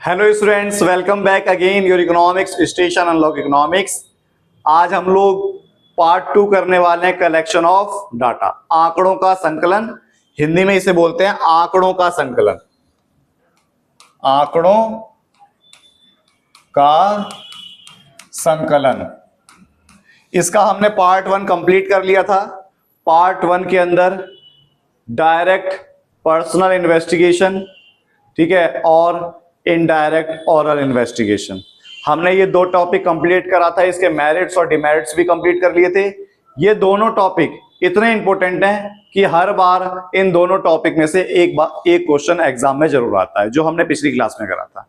Hello students, welcome back again your economics station unlock economics. आज हम लोग part 2 करने वाले हैं कलेक्शन ऑफ डाटा, आंकड़ों का संकलन। हिंदी में इसे बोलते हैं आंकड़ों का संकलन। आंकड़ों का संकलन, इसका हमने पार्ट 1 कंप्लीट कर लिया था। पार्ट 1 के अंदर डायरेक्ट पर्सनल इन्वेस्टिगेशन, ठीक है, और इनडायरेक्ट ऑरल इन्वेस्टिगेशन, हमने ये दो टॉपिक कंप्लीट करा था। इसके मेरिट्स और डिमेरिट्स भी कंप्लीट कर लिए थे। ये दोनों टॉपिक इतने इंपॉर्टेंट हैं कि हर बार इन दोनों टॉपिक में से एक क्वेश्चन एग्जाम में जरूर आता है, जो हमने पिछली क्लास में करा था।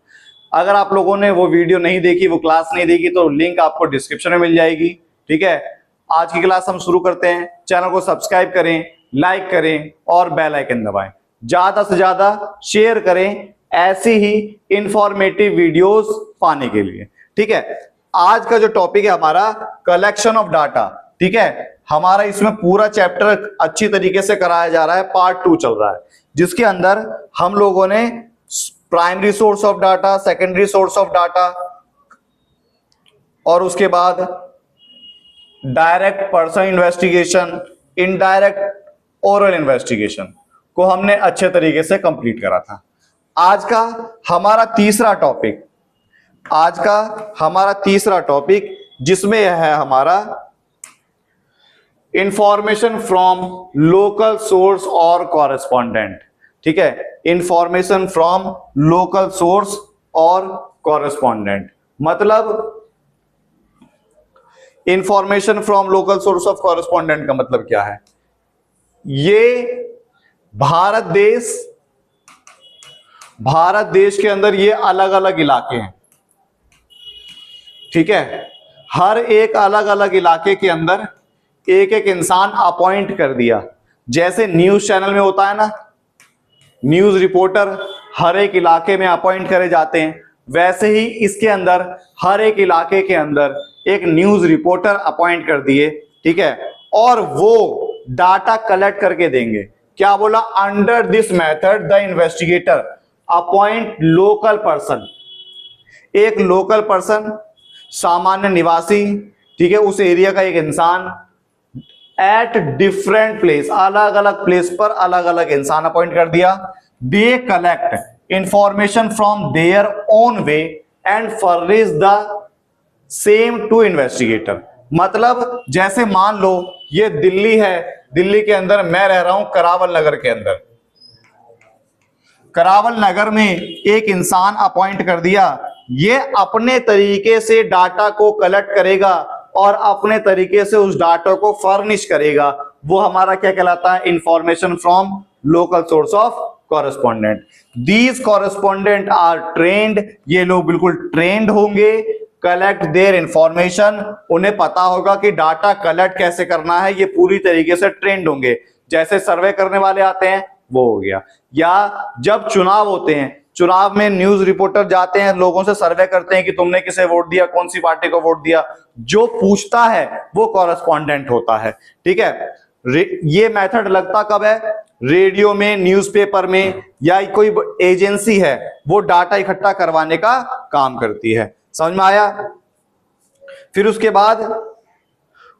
अगर आप लोगों ने वो वीडियो नहीं देखी, वो क्लास नहीं देखी, तो लिंक आपको डिस्क्रिप्शन में मिल जाएगी, ठीक है। आज की क्लास हम शुरू करते हैं। चैनल को सब्सक्राइब करें, लाइक करें और बेल आइकन दबाएं। ज्यादा से ज्यादा शेयर करें ऐसी ही इंफॉर्मेटिव वीडियोस पाने के लिए, ठीक है। आज का जो टॉपिक है हमारा कलेक्शन ऑफ डाटा, ठीक है। हमारा इसमें पूरा चैप्टर अच्छी तरीके से कराया जा रहा है। पार्ट 2 चल रहा है, जिसके अंदर हम लोगों ने primary source of data, secondary source of data और उसके बाद direct person investigation, indirect oral investigation को हमने अच्छे तरीके से कंप्लीट करा था। आज का हमारा तीसरा टॉपिक जिसमें है हमारा इंफॉर्मेशन फ्रॉम लोकल सोर्स और कॉरेस्पॉन्डेंट, ठीक है। इंफॉर्मेशन फ्रॉम लोकल सोर्स और कॉरेस्पॉन्डेंट मतलब information from local source of correspondent का मतलब क्या है? ये भारत देश के अंदर ये अलग अलग इलाके हैं, ठीक है। हर एक अलग अलग इलाके के अंदर एक एक इंसान अपॉइंट कर दिया। जैसे न्यूज चैनल में होता है ना, न्यूज रिपोर्टर हर एक इलाके में अपॉइंट करे जाते हैं, वैसे ही इसके अंदर हर एक इलाके के अंदर एक न्यूज रिपोर्टर अपॉइंट कर दिए, ठीक है। और वो डाटा कलेक्ट करके देंगे। क्या बोला? Under this method the investigator appoint local person, एक लोकल पर्सन, सामान्य निवासी, ठीक है, उस एरिया का एक इंसान, एट डिफरेंट प्लेस, अलग अलग प्लेस पर अलग अलग इंसान अपॉइंट कर दिया। They collect information from their own way and furnish the same to investigator. मतलब जैसे मान लो ये दिल्ली है, दिल्ली के अंदर मैं रह रहा हूं करावल नगर के अंदर। करावल नगर में एक इंसान अपॉइंट कर दिया, ये अपने तरीके से डाटा को कलेक्ट करेगा और अपने तरीके से उस डाटा को फर्निश करेगा। वो हमारा क्या कहलाता है? Information from local source of correspondent. These correspondent are trained, ये लोग बिल्कुल ट्रेंड होंगे। कलेक्ट देयर इंफॉर्मेशन, उन्हें पता होगा कि डाटा कलेक्ट कैसे करना है, ये पूरी तरीके से ट्रेंड होंगे। जैसे सर्वे करने वाले आते हैं वो हो गया, या जब चुनाव होते हैं, चुनाव में न्यूज रिपोर्टर जाते हैं, लोगों से सर्वे करते हैं कि तुमने किसे वोट दिया, कौन सी पार्टी को वोट दिया। जो पूछता है वो कॉरेस्पॉन्डेंट होता है, ठीक है। ये मेथड लगता कब है? रेडियो में, न्यूज़पेपर में, या कोई एजेंसी है वो डाटा इकट्ठा करवाने का काम करती है। समझ में आया? फिर उसके बाद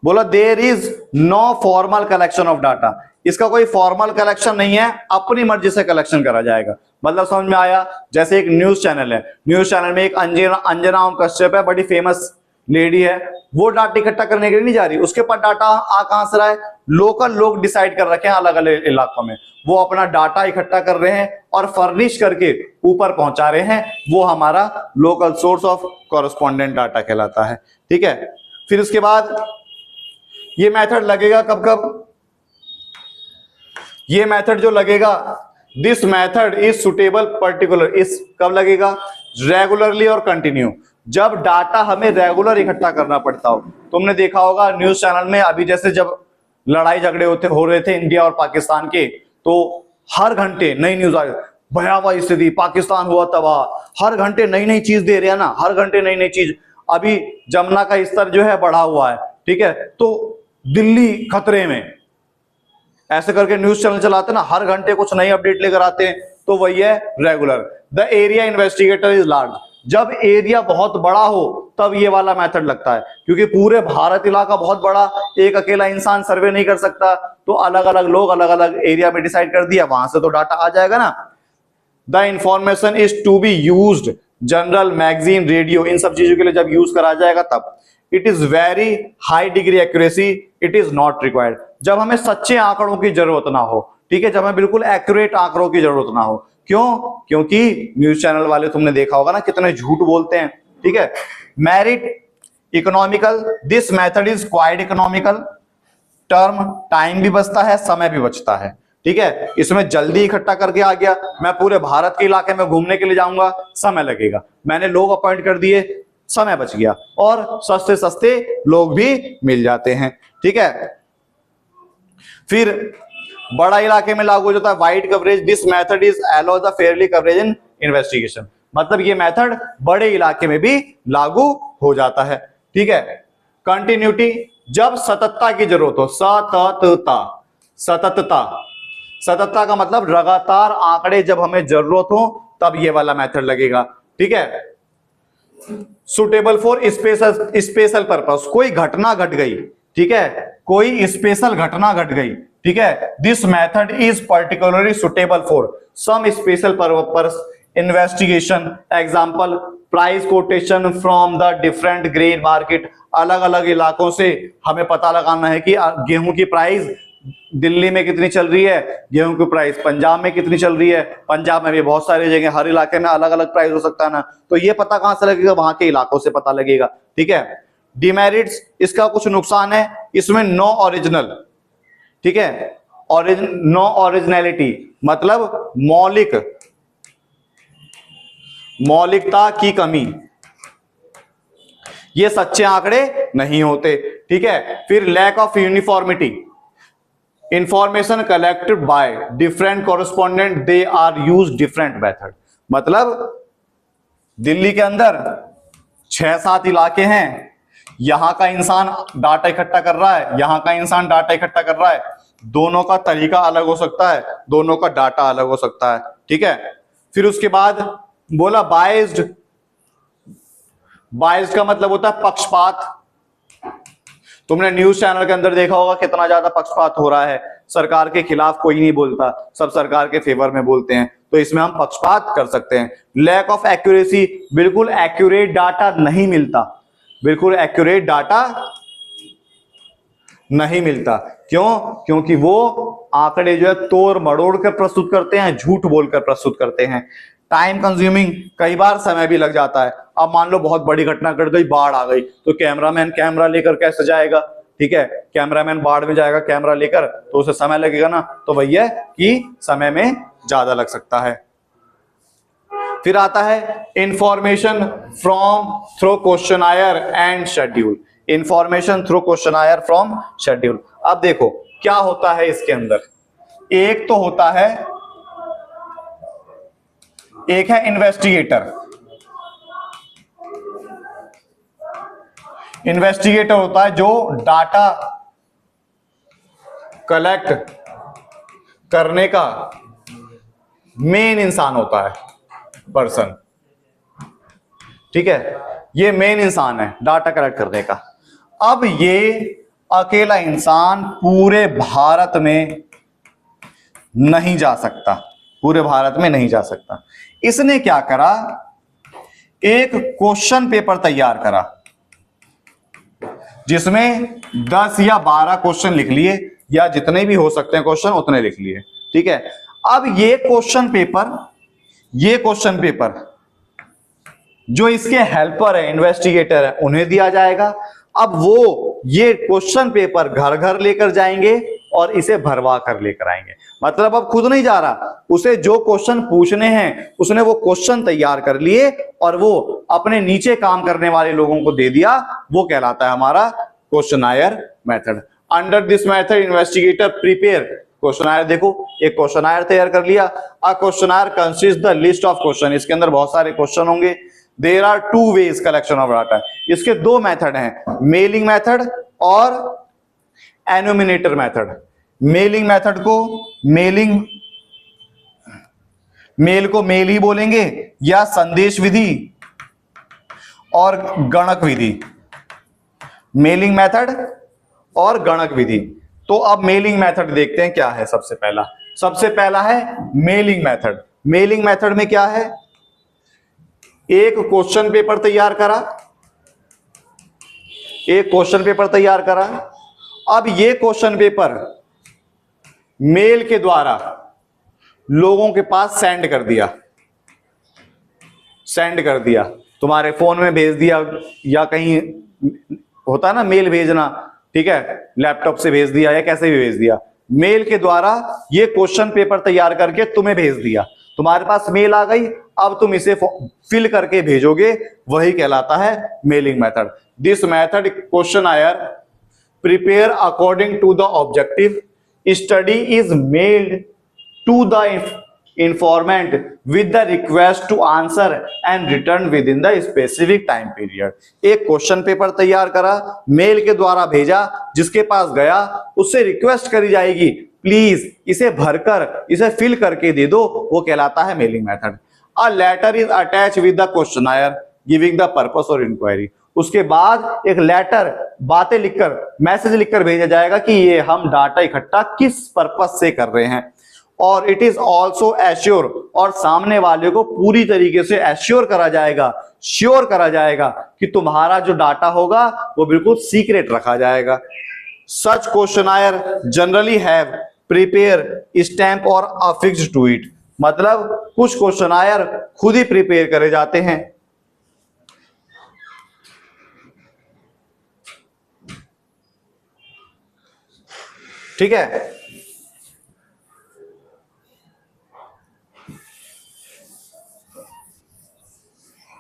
बोला there is no formal collection of data. इसका कोई फॉर्मल कलेक्शन नहीं है, अपनी मर्जी से कलेक्शन करा जाएगा। मतलब समझ में आया? जैसे एक न्यूज चैनल है, न्यूज चैनल में एक अंजना ओम कश्यप है, बड़ी फेमस लेडी है, वो डाटा इकट्ठा करने के लिए नहीं जा रही। उसके पास डाटा आ कहां से रहा है? लोकल लोग डिसाइड कर रखे हैं अलग अलग इलाकों में, वो अपना डाटा इकट्ठा कर रहे हैं और फर्निश करके ऊपर पहुंचा रहे हैं। वो हमारा local source of correspondent data कहलाता है, ठीक है। फिर उसके बाद ये मेथड लगेगा कब कब? ये मेथड जो लगेगा, this method is suitable particular, इस कब लगेगा? रेगुलरली और कंटिन्यू, जब डाटा हमें रेगुलर इकट्ठा करना पड़ता हो। तुमने देखा होगा न्यूज चैनल में अभी जैसे जब लड़ाई झगड़े हो रहे थे इंडिया और पाकिस्तान के, तो हर घंटे नई न्यूज आ रही, भयावह स्थिति, पाकिस्तान हुआ तबाह, हर घंटे नई नई चीज दे रहे हैं ना, हर घंटे नई नई चीज। अभी जमुना का स्तर जो है बढ़ा हुआ है, ठीक है, तो दिल्ली खतरे में, ऐसे करके न्यूज चैनल चलाते ना, हर घंटे कुछ नई अपडेट लेकर आते हैं। तो वही है regular. The area investigator is large, जब एरिया बहुत बड़ा हो तब ये वाला मेथड लगता है, क्योंकि पूरे भारत इलाका बहुत बड़ा, एक अकेला इंसान सर्वे नहीं कर सकता, तो अलग अलग लोग अलग अलग एरिया में डिसाइड कर दिया, वहां से तो डाटा आ जाएगा ना। The information is to be used, journal, magazine, radio, इन सब चीजों के लिए जब यूज करा जाएगा तब। It is very high degree accuracy, it is not required, जब हमें सच्चे आंकड़ों की जरूरत ना हो, ठीक है, जब हमें बिल्कुल एक्यूरेट आंकड़ों की जरूरत ना हो। क्यों? क्योंकि न्यूज चैनल वाले तुमने देखा होगा ना कितने झूठ बोलते हैं, ठीक है। Merit economical, this method is quite economical, term time भी बचता है, समय भी बचता है, ठीक है। इसमें जल्दी इकट्ठा करके आ गया, मैं पूरे भारत के इलाके में घूमने के लिए जाऊंगा, समय लगेगा, मैंने लोग अपॉइंट कर दिए, समय बच गया, और सस्ते सस्ते लोग भी मिल जाते हैं, ठीक है। फिर बड़ा इलाके में लागू हो जाता है wide coverage, this method is allow the Fairlie coverage in investigation, मतलब ये मेथड बड़े इलाके में भी लागू हो जाता है, ठीक है। कंटिन्यूटी, जब सततता की जरूरत हो, सततता, सततता, सततता का मतलब लगातार आंकड़े जब हमें जरूरत हो तब ये वाला मेथड लगेगा, ठीक है। सुटेबल फॉर स्पेशल पर्पस, कोई घटना घट गई, ठीक है, कोई स्पेशल घटना घट गई, ठीक है, this method is particularly suitable for some special purpose investigation, example price quotation from the different grain market, अलग अलग इलाकों से हमें पता लगाना है कि गेहूं की प्राइस दिल्ली में कितनी चल रही है, गेहूं की प्राइस पंजाब में कितनी चल रही है, पंजाब में भी बहुत सारी जगह, हर इलाके में अलग अलग प्राइस हो सकता है ना, तो ये पता कहां से लगेगा, वहां के इलाकों से पता लगेगा, ठीक है। डिमेरिट्स, इसका कुछ नुकसान है, इसमें नो ओरिजिनल, ठीक है, नो ओरिजिनलिटी मतलब मौलिकता की कमी, ये सच्चे आंकड़े नहीं होते, ठीक है। फिर lack of uniformity, information collected by different correspondent, they are use different method, मतलब दिल्ली के अंदर 6-7 इलाके हैं, यहां का इंसान डाटा इकट्ठा कर रहा है, यहां का इंसान डाटा इकट्ठा कर रहा है, दोनों का तरीका अलग हो सकता है, दोनों का डाटा अलग हो सकता है, ठीक है। फिर उसके बाद बोला बाइज्ड, बाइज्ड का मतलब होता है पक्षपात, तुमने न्यूज चैनल के अंदर देखा होगा कितना ज्यादा पक्षपात हो रहा है, सरकार के खिलाफ कोई नहीं बोलता, सब सरकार के फेवर में बोलते हैं, तो इसमें हम पक्षपात कर सकते हैं। लैक ऑफ एक्यूरेसी, बिल्कुल एक्यूरेट डाटा नहीं मिलता, बिल्कुल एक्यूरेट डाटा नहीं मिलता, क्यों? क्योंकि वो आंकड़े जो है तोड़ मड़ोड़ कर प्रस्तुत करते हैं, झूठ बोलकर प्रस्तुत करते हैं। टाइम कंज्यूमिंग, कई बार समय भी लग जाता है, अब मान लो बहुत बड़ी घटना घट गई, बाढ़ आ गई, तो कैमरामैन कैमरा लेकर कैसे जाएगा, ठीक है, कैमरामैन बाढ़ में जाएगा कैमरा लेकर, तो उसे समय लगेगा ना, तो भैया कि समय में ज्यादा लग सकता है। फिर आता है information from through questionnaire and schedule, information through questionnaire from schedule. अब देखो क्या होता है इसके अंदर, एक तो होता है, एक है इन्वेस्टिगेटर, इन्वेस्टिगेटर होता है जो डाटा कलेक्ट करने का मेन इंसान होता है, पर्सन, ठीक है, ये मेन इंसान है डाटा कलेक्ट करने का। अब ये अकेला इंसान पूरे भारत में नहीं जा सकता, पूरे भारत में नहीं जा सकता, इसने क्या करा, एक क्वेश्चन पेपर तैयार करा जिसमें 10 या 12 क्वेश्चन लिख लिए, या जितने भी हो सकते हैं क्वेश्चन उतने लिख लिए, ठीक है। अब ये क्वेश्चन पेपर जो इसके हेल्पर है, इन्वेस्टिगेटर है, उन्हें दिया जाएगा। अब वो ये क्वेश्चन पेपर घर घर लेकर जाएंगे और इसे भरवा कर लेकर आएंगे, मतलब अब खुद नहीं जा रहा, उसे जो क्वेश्चन पूछने हैं उसने वो क्वेश्चन तैयार कर लिए और वो अपने नीचे काम करने वाले लोगों को दे दिया, वो कहलाता है हमारा questionnaire method. Under this method investigator prepare questionnaire, देखो एक क्वेश्चनायर तैयार कर लिया, a questionnaire consist the list of question, इसके अंदर बहुत सारे क्वेश्चन होंगे। There are 2 ways collection of data, इसके 2 मेथड हैं, मेलिंग मेथड और एनोमिनेटर मेथड। मेलिंग मेथड को मेलिंग मेल को मेल ही बोलेंगे या संदेश विधि और गणक विधि, मेलिंग मेथड और गणक विधि। तो अब मेलिंग मेथड देखते हैं क्या है। सबसे पहला है मेलिंग मेथड। मेलिंग मेथड में क्या है, एक क्वेश्चन पेपर तैयार करा, अब ये क्वेश्चन पेपर मेल के द्वारा लोगों के पास सेंड कर दिया, तुम्हारे फोन में भेज दिया या कहीं होता है ना मेल भेजना, ठीक है, लैपटॉप से भेज दिया या कैसे भी भेज दिया, मेल के द्वारा ये क्वेश्चन पेपर तैयार करके तुम्हें भेज दिया, तुम्हारे पास मेल आ गई, अब तुम इसे फिल करके भेजोगे, वही कहलाता है mailing method. This method questionnaire prepare according to the objective study is mailed to the informant with the request to answer and return within the specific time period। एक क्वेश्चन पेपर तैयार करा, mail के द्वारा भेजा, जिसके पास गया उससे request करी जाएगी प्लीज इसे भरकर इसे फिल करके दे दो, वो कहलाता है mailing method. A letter is attach with the questionnaire giving the purpose और इंक्वायरी। उसके बाद एक लेटर, बातें लिखकर, मैसेज लिखकर भेजा जाएगा कि ये हम डाटा इकट्ठा किस पर्पस से कर रहे हैं। और इट इज ऑल्सो एश्योर, और सामने वाले को पूरी तरीके से एश्योर करा जाएगा, श्योर करा जाएगा कि तुम्हारा जो डाटा होगा वो बिल्कुल सीक्रेट रखा जाएगा। Such questionnaire generally have prepare stamp और अफिक्स्ड टू इट। मतलब कुछ क्वेश्चनायर खुद ही प्रिपेयर करे जाते हैं, ठीक है।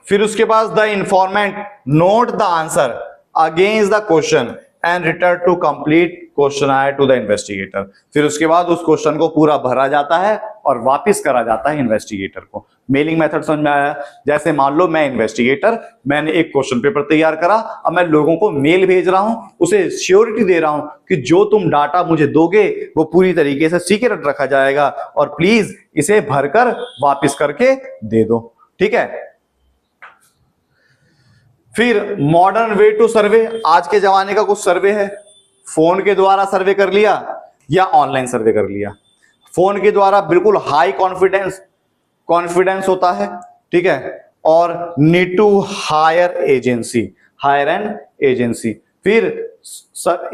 फिर उसके बाद the informant note the answer against the question and return to complete questionnaire to the investigator. फिर उसके बाद उस क्वेश्चन को पूरा भरा जाता है और वापस करा जाता है इन्वेस्टिगेटर को। मेलिंग मेथड समझ में आया? जैसे मान लो मैं इन्वेस्टिगेटर, मैंने एक क्वेश्चन पेपर तैयार करा, अब मैं लोगों को मेल भेज रहा हूं, उसे श्योरिटी दे रहा हूं कि जो तुम डाटा मुझे दोगे वो पूरी तरीके से सीक्रेट रखा जाएगा और प्लीज इसे भरकर वापस करके दे दो, ठीक है। फिर मॉडर्न वे टू सर्वे, आज के जमाने का कुछ सर्वे है, फोन के द्वारा सर्वे कर लिया या ऑनलाइन सर्वे कर लिया। फोन के द्वारा बिल्कुल हाई कॉन्फिडेंस होता है, ठीक है, और need to hire an agency. फिर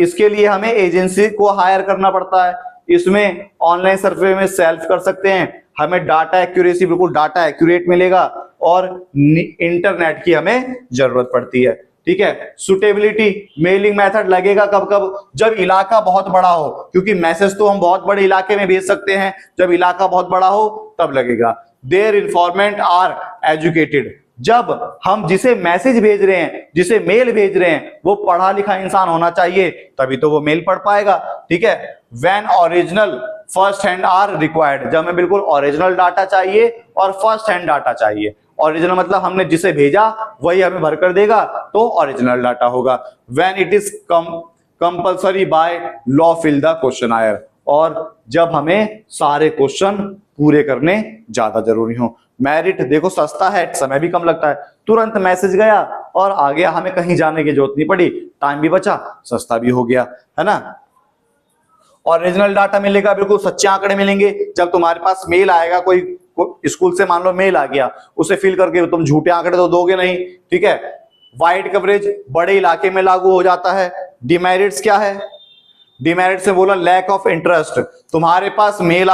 इसके लिए हमें एजेंसी को हायर करना पड़ता है। इसमें ऑनलाइन सर्वे में सेल्फ कर सकते हैं, हमें डाटा एक्यूरेसी, बिल्कुल डाटा एक्यूरेट मिलेगा, और इंटरनेट की हमें जरूरत पड़ती है, ठीक है। सुटेबिलिटी, मेलिंग मेथड लगेगा कब कब, जब इलाका बहुत बड़ा हो, क्योंकि मैसेज तो हम बहुत बड़े इलाके में भेज सकते हैं, जब इलाका बहुत बड़ा हो तब लगेगा। देयर इन्फॉर्मेंट आर एजुकेटेड, जब हम जिसे मैसेज भेज रहे हैं, जिसे मेल भेज रहे हैं, वो पढ़ा लिखा इंसान होना चाहिए, तभी तो वो मेल पढ़ पाएगा, ठीक है। When original first hand are required, जब हमें बिल्कुल ओरिजिनल डाटा चाहिए और फर्स्ट हैंड डाटा चाहिए। ओरिजिनल मतलब हमने जिसे भेजा वही हमें भर कर देगा, तो ओरिजिनल डाटा होगा। When it is compulsory by law fill the questionnaire, और जब हमें सारे क्वेश्चन पूरे करने ज्यादा जरूरी हो। मेरिट देखो सस्ता है, समय भी कम लगता है, तुरंत मैसेज गया और आ गया, हमें कहीं जाने की जरूरत नहीं पड़ी, टाइम भी बचा, सस्ता भी हो गया, है ना। ओरिजिनल डाटा मिलेगा, बिल्कुल सच्चे आंकड़े मिलेंगे। जब तुम्हारे पास मेल आएगा, कोई स्कूल से मान लो मेल आ गया, उसे फिल करके तुम झूठे आंकड़े तो दोगे नहीं, ठीक है। वाइड कवरेज बड़े इलाके में लागू हो जाता है। डिमेरिट्स क्या है? डिमेरिट से बोला लैक ऑफ इंटरेस्ट, तुम्हारे पास मेल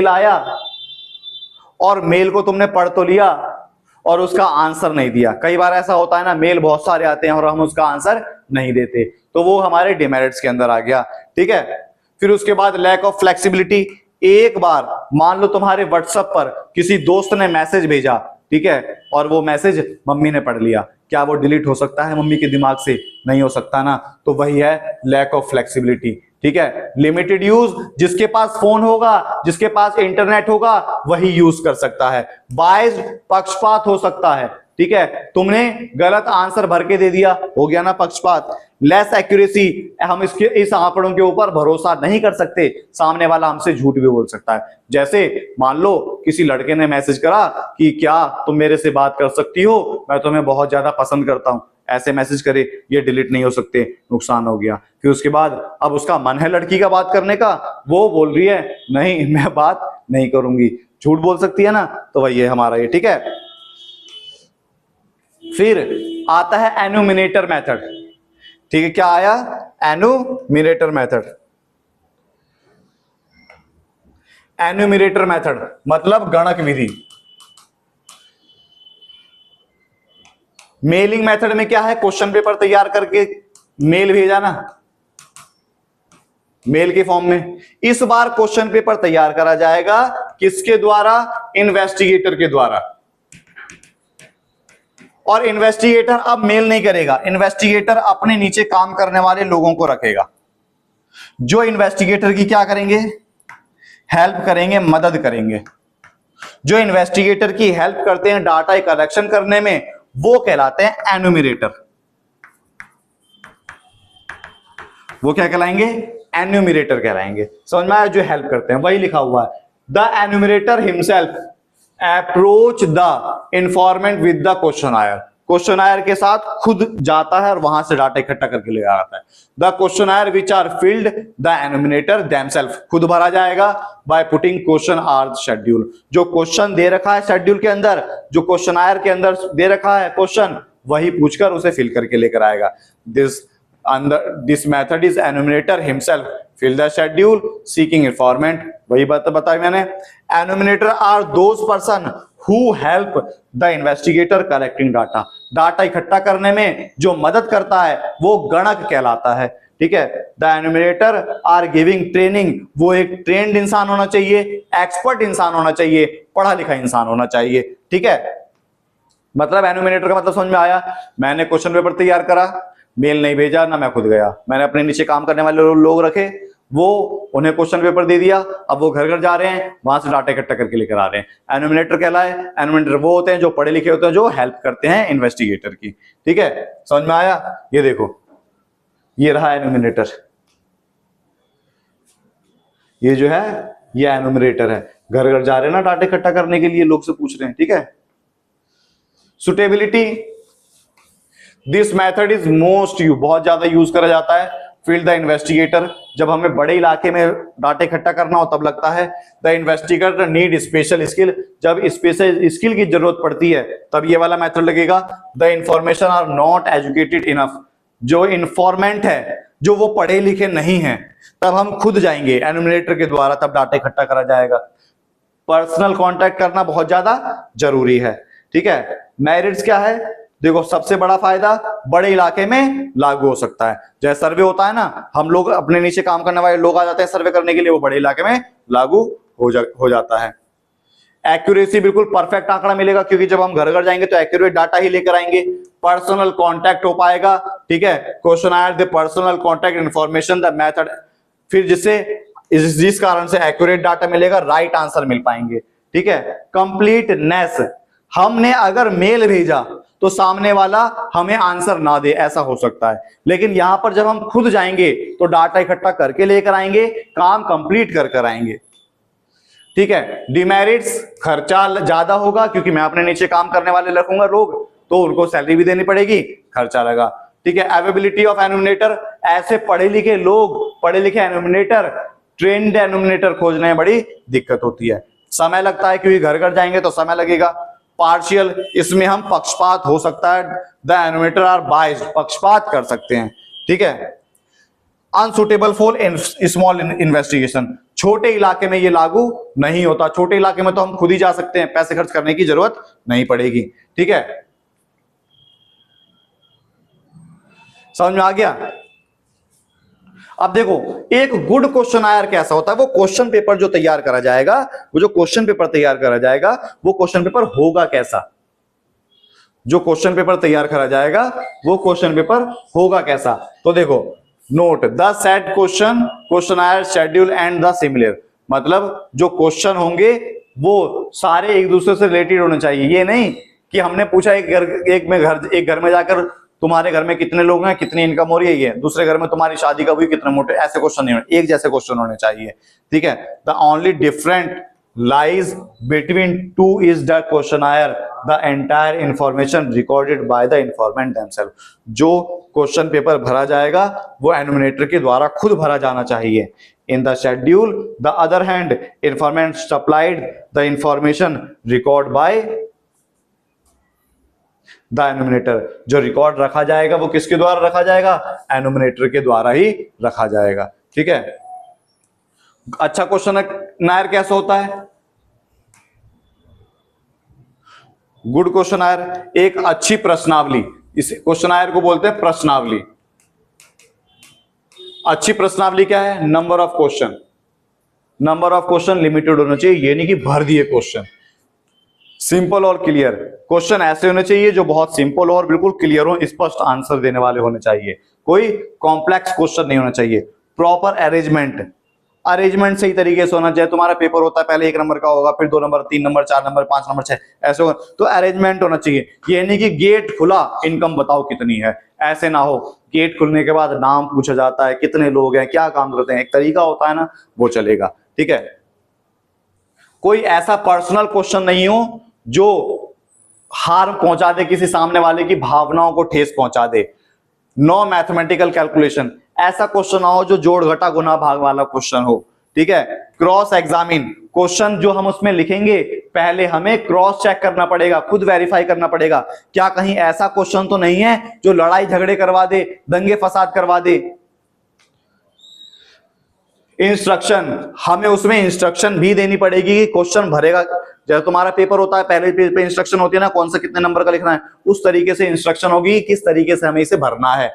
आया और मेल को तुमने पढ़ तो लिया और उसका आंसर नहीं दिया। कई बार ऐसा होता है ना, मेल बहुत सारे आते हैं और हम उसका आंसर नहीं देते, तो वो हमारे डिमेरिट्स के अंदर आ गया, ठीक है। फिर उसके बाद लैक ऑफ फ्लेक्सिबिलिटी, एक बार मान लो तुम्हारे व्हाट्सएप पर किसी दोस्त ने मैसेज भेजा, ठीक है, और वो मैसेज मम्मी ने पढ़ लिया, क्या वो डिलीट हो सकता है मम्मी के दिमाग से? नहीं हो सकता ना, तो वही है लैक ऑफ फ्लेक्सिबिलिटी, ठीक है। लिमिटेड यूज, जिसके पास फोन होगा, जिसके पास इंटरनेट होगा, वही यूज कर सकता है। बायस्ड, पक्षपात हो सकता है, ठीक है, तुमने गलत आंसर भर के दे दिया, हो गया ना पक्षपात। लेस एक्यूरेसी, हम इस आंकड़ों के ऊपर भरोसा नहीं कर सकते, सामने वाला हमसे झूठ भी बोल सकता है। जैसे मान लो किसी लड़के ने मैसेज करा कि क्या तुम मेरे से बात कर सकती हो, मैं तुम्हें बहुत ज्यादा पसंद करता हूं, ऐसे मैसेज करे, ये डिलीट नहीं हो सकते, नुकसान हो गया। फिर उसके बाद अब उसका मन है लड़की का बात करने का, वो बोल रही है नहीं मैं बात नहीं करूंगी, झूठ बोल सकती है ना, तो वही है हमारा ये, ठीक है। फिर आता है एनुमिनेटर मेथड, ठीक है, क्या आया, एनुमिनेटर मेथड। एनुमिनेटर मेथड मतलब गणक विधि। मेलिंग मेथड में क्या है, क्वेश्चन पेपर तैयार करके मेल भेजा ना, मेल के फॉर्म में। इस बार क्वेश्चन पेपर तैयार करा जाएगा किसके द्वारा, इन्वेस्टिगेटर के द्वारा। और इन्वेस्टिगेटर अब मेल नहीं करेगा, इन्वेस्टिगेटर अपने नीचे काम करने वाले लोगों को रखेगा, जो इन्वेस्टिगेटर की क्या करेंगे, हेल्प करेंगे, मदद करेंगे। जो इन्वेस्टिगेटर की हेल्प करते हैं डाटा कलेक्शन करने में, वो कहलाते हैं एनुमिरेटर। वो क्या कहलाएंगे, एनुमिरेटर कहलाएंगे। समझ में आया, जो हेल्प करते हैं, वही लिखा हुआ है, the enumerator himself approach the informant with the questionnaire. Questionnaire के साथ खुद जाता है और वहां से डाटा इकट्ठा करके ले आता है। The questionnaire which are filled the enumerator themselves, खुद भरा जाएगा by putting question or schedule. जो क्वेश्चन दे रखा है शेड्यूल के अंदर, जो क्वेश्चनायर के अंदर दे रखा है क्वेश्चन, वही पूछकर उसे फिल करके लेकर आएगा। This method is enumerator himself fill the schedule seeking informant, वही बात बताई मैंने। Enumerator are those person who help the investigator collecting data. Data इकट्ठा करने में जो मदद करता है वो गणक कहलाता है, ठीक है। द एनुमिनेटर आर गिविंग ट्रेनिंग, वो एक ट्रेंड इंसान होना चाहिए, एक्सपर्ट इंसान होना चाहिए, पढ़ा लिखा इंसान होना चाहिए, ठीक है। मतलब एनुमिनेटर का मतलब समझ में आया। मैंने क्वेश्चन पेपर तैयार करा, मेल नहीं भेजा ना, मैं खुद गया, मैंने अपने नीचे काम करने वाले लोग रखे, वो उन्हें क्वेश्चन पेपर दे दिया, अब वो घर घर जा रहे हैं, वहां से डाटा इकट्ठा करके लेकर आ रहे हैं। एनुमिनेटर कहलाए। एनुमिनेटर वो होते हैं जो पढ़े लिखे होते हैं, जो हेल्प करते हैं इन्वेस्टिगेटर की, ठीक है। समझ में आया। ये देखो, ये रहा एनुमिनेटर, ये जो है ये एनुमिनेटर है, घर घर जा रहे हैं ना डाटा इकट्ठा करने के लिए, लोग से पूछ रहे हैं, ठीक है। Suitability, this method is most बहुत ज्यादा यूज करा जाता है। फील्ड द इन्वेस्टिगेटर, जब हमें बड़े इलाके में डाटा इकट्ठा करना हो तब लगता है। The investigator need special skill, जब स्पेशल स्किल की जरूरत पड़ती है तब ये वाला मेथड लगेगा। The information are not educated enough, जो इंफॉर्मेंट है, जो वो पढ़े लिखे नहीं है, तब हम खुद जाएंगे एनुमिनेटर के द्वारा, तब डाटा इकट्ठा करा जाएगा। पर्सनल कांटेक्ट करना बहुत ज्यादा जरूरी है, ठीक है। मेरिट्स क्या है, देखो सबसे बड़ा फायदा बड़े इलाके में लागू हो सकता है। जैसे सर्वे होता है ना, हम लोग अपने नीचे काम करने वाले लोग आ जाते हैं सर्वे करने के लिए, वो बड़े इलाके में लागू हो जाता है। एक्यूरेसी, बिल्कुल परफेक्ट आंकड़ा मिलेगा, क्योंकि जब हम घर घर जाएंगे तो एक्यूरेट डाटा ही लेकर आएंगे। पर्सनल कांटेक्ट हो पाएगा, ठीक है। Questionnaire the personal contact information the method, फिर जिस कारण से एक्यूरेट डाटा मिलेगा, राइट आंसर मिल पाएंगे, ठीक है। कंप्लीटनेस, हमने अगर मेल भेजा तो सामने वाला हमें आंसर ना दे, ऐसा हो सकता है, लेकिन यहां पर जब हम खुद जाएंगे तो डाटा इकट्ठा करके लेकर आएंगे, काम कंप्लीट कर आएंगे, ठीक है। डिमेरिट्स, खर्चा ज्यादा होगा, क्योंकि मैं अपने नीचे काम करने वाले रखूंगा लोग, तो उनको सैलरी भी देनी पड़ेगी, खर्चा लगा, ठीक है। अवेलेबिलिटी ऑफ एनुमिनेटर, ऐसे पढ़े लिखे लोग, पढ़े लिखे एनुमिनेटर, ट्रेंड एनुमिनेटर खोजने में बड़ी दिक्कत होती है, समय लगता है, क्योंकि घर घर जाएंगे तो समय लगेगा। पार्शियल, इसमें हम पक्षपात हो सकता है, द एनुमिनेटर आर बाइस्ड, पक्षपात कर सकते हैं, ठीक है। अनसुटेबल फॉर स्मॉल इन्वेस्टिगेशन, छोटे इलाके में ये लागू नहीं होता, छोटे इलाके में तो हम खुद ही जा सकते हैं, पैसे खर्च करने की जरूरत नहीं पड़ेगी, ठीक है। समझ में आ गया। अब देखो, एक गुड क्वेश्चनायर कैसा होता है, वो क्वेश्चन पेपर जो तैयार करा जाएगा, वो जो क्वेश्चन पेपर तैयार करा जाएगा, वो क्वेश्चन पेपर होगा कैसा, जो क्वेश्चन पेपर तैयार करा जाएगा वो क्वेश्चन पेपर होगा कैसा। तो देखो, note the set question, questionnaire, schedule and the similar, मतलब जो क्वेश्चन होंगे वो सारे एक दूसरे से रिलेटेड होने चाहिए। ये नहीं कि हमने पूछा एक घर में जाकर तुम्हारे घर में कितने लोग हैं, कितनी इनकम हो रही है, दूसरे घर में तुम्हारी शादी कब हुई, कितने मोटे, ऐसे क्वेश्चन नहीं होने, एक जैसे क्वेश्चन होने चाहिए, ठीक है। The only different lies between two is the questionnaire, the entire information recorded by the informant themselves। जो क्वेश्चन पेपर भरा जाएगा वो एनुमिनेटर के द्वारा खुद भरा जाना चाहिए। In the schedule, the other hand, informant supplied the information record by the enumerator। जो रिकॉर्ड रखा जाएगा वो किसके द्वारा रखा जाएगा, एनुमिनेटर के द्वारा ही रखा जाएगा, ठीक है। अच्छा क्वेश्चन नायर कैसा होता है, गुड क्वेश्चनायर, एक अच्छी प्रश्नावली, इस क्वेश्चनायर को बोलते हैं प्रश्नावली। अच्छी प्रश्नावली क्या है, नंबर ऑफ क्वेश्चन लिमिटेड होना चाहिए, ये नहीं कि भर दिए क्वेश्चन। सिंपल और क्लियर क्वेश्चन ऐसे होने चाहिए जो बहुत सिंपल हो और बिल्कुल क्लियर हो, स्पष्ट आंसर देने वाले होने चाहिए, कोई कॉम्प्लेक्स क्वेश्चन नहीं होना चाहिए। प्रॉपर अरेंजमेंट सही तरीके से होना चाहिए। तुम्हारा पेपर होता है, पहले 1 नंबर का होगा, फिर 2 नंबर, 3 नंबर, 4 नंबर, 5 नंबर, 6, ऐसे होगा, तो अरेंजमेंट होना चाहिए। ये नहीं कि गेट खुला इनकम बताओ कितनी है, ऐसे ना हो। गेट खुलने के बाद नाम पूछा जाता है, कितने लोग हैं, क्या काम करते हैं, एक तरीका होता है ना, वो चलेगा, ठीक है। कोई ऐसा पर्सनल क्वेश्चन नहीं हो जो हार्म पहुंचा दे, किसी सामने वाले की भावनाओं को ठेस पहुंचा दे। नो मैथमेटिकल कैलकुलेशन, ऐसा क्वेश्चन ना हो जो जोड़ घटा गुना भाग वाला क्वेश्चन हो, ठीक है। क्रॉस एग्जामिन, क्वेश्चन जो हम उसमें लिखेंगे पहले हमें क्रॉस चेक करना पड़ेगा, खुद वेरीफाई करना पड़ेगा, क्या कहीं ऐसा क्वेश्चन तो नहीं है जो लड़ाई झगड़े करवा दे, दंगे फसाद करवा दे। इंस्ट्रक्शन, हमें उसमें इंस्ट्रक्शन भी देनी पड़ेगी कि क्वेश्चन भरेगा, जब तुम्हारा पेपर होता है पहले पेज पे इंस्ट्रक्शन होती है ना, कौन सा कितने नंबर का लिखना है, उस तरीके से इंस्ट्रक्शन होगी किस तरीके से हमें इसे भरना है।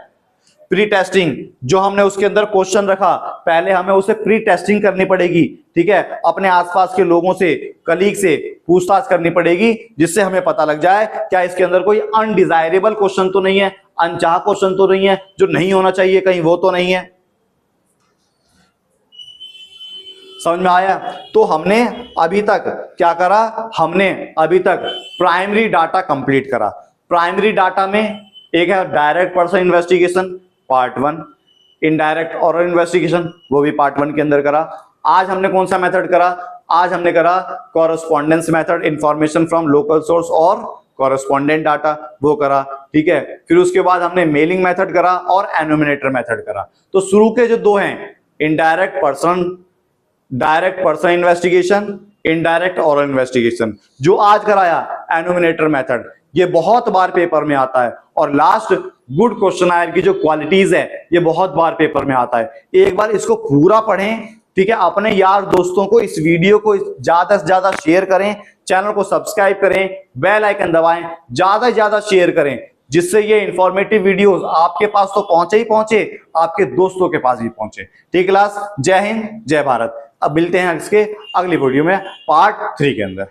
प्री टेस्टिंग, जो हमने उसके अंदर क्वेश्चन रखा पहले हमें उसे प्री टेस्टिंग करनी पड़ेगी, ठीक है। अपने आसपास के लोगों से, कलीग से पूछताछ करनी पड़ेगी, जिससे हमें पता लग जाए क्या इसके अंदर कोई अनडिजायरेबल क्वेश्चन तो नहीं है, अनचाहा क्वेश्चन तो नहीं है, जो नहीं होना चाहिए कहीं वो तो नहीं है। समझ में आया। तो हमने अभी तक क्या करा, हमने अभी तक प्राइमरी डाटा कंप्लीट करा। प्राइमरी डाटा में एक है direct person investigation part 1, indirect और इन्वेस्टिगेशन वो भी पार्ट 1 के अंदर करा। आज हमने कौन सा मेथड करा, आज हमने करा correspondence method, information from local source और कॉरेस्पॉन्डेंट डाटा, वो करा, ठीक है। फिर उसके बाद हमने मेलिंग मेथड करा और एनोमिनेटर मेथड करा। तो शुरू के जो दो हैं, डायरेक्ट पर्सन इन्वेस्टिगेशन, इनडायरेक्ट और इन्वेस्टिगेशन, जो आज कराया एनोमिनेटर मेथड, ये बहुत बार पेपर में आता है। और लास्ट गुड क्वेश्चनायर की जो क्वालिटीज है ये बहुत बार पेपर में आता है। एक बार इसको पूरा पढ़ें, ठीक है। अपने यार दोस्तों को इस वीडियो को ज्यादा से ज्यादा शेयर करें, चैनल को सब्सक्राइब करें, बेल आइकन दबाएं, ज्यादा से ज्यादा शेयर करें, जिससे ये इंफॉर्मेटिव वीडियोस आपके पास तो पहुंचे ही पहुंचे, आपके दोस्तों के पास भी पहुंचे। ठीक क्लास, जय हिंद जय भारत। अब मिलते हैं इसके अगली वीडियो में पार्ट 3 के अंदर।